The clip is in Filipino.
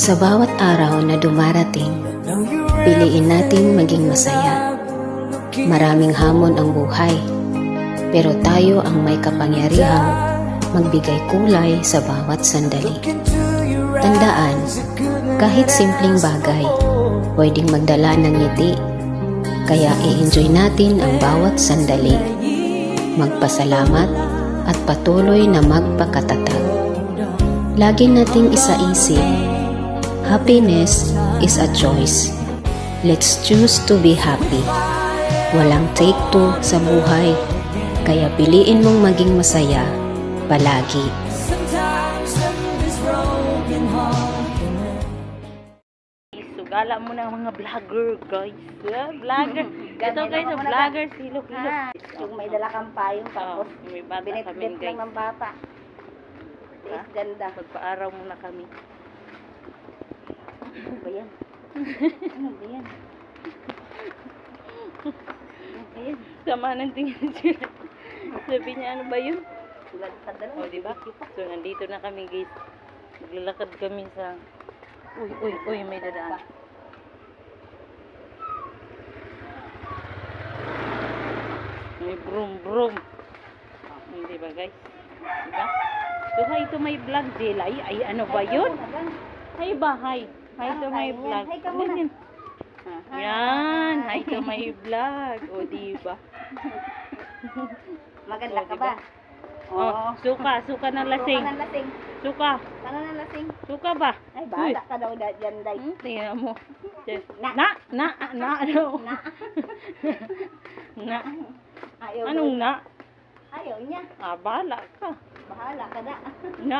Sa bawat araw na dumarating, piliin natin maging masaya. Maraming hamon ang buhay, pero tayo ang may kapangyarihang magbigay kulay sa bawat sandali. Tandaan, kahit simpleng bagay, pwedeng magdala ng ngiti. Kaya i-enjoy natin ang bawat sandali. Magpasalamat at patuloy na magpakatatag. Lagi nating isaisip, happiness is a choice. Let's choose to be happy. Walang take two sa buhay, kaya piliin mong maging masaya palagi. Sugala mo ng mga vlogger, guys. Vlogger. Ito guys, vlogger. Silok. Yung may dala kang payong tapos May bata kami, binitbit guys. lang ng bata. Ha? Ganda. Magpaaraw muna kami. Ano ba yan? Ano ba yan? Ano ba yan? Sama ng tingin sila. Sabi niya, ano ba yun? Tulad sa dalawa. O, diba? So, nandito na kami, guys. Naglalakad kami sa... Uy, may dadaan. May brum. Diba, guys? Diba? So, hi to my vlog, Jelay. Ay, ano ba yun? Hi ba? Hi. Hi to my vlog. Hi ka muna. Ganyan. Yan. Hi to my vlog. O, diba? Maganda Oh, ka diba? ba? Oh, suka na lasing. Suka ng lasing. Suka. Sana ng lasing. Suka ba? Ay, bahala ka daw dyan, day. Tingnan mo. Na. Ano? Na. Na. Ayaw Anong daw. na? Ayaw niya. Bahala ka. Bahala ka da. Na.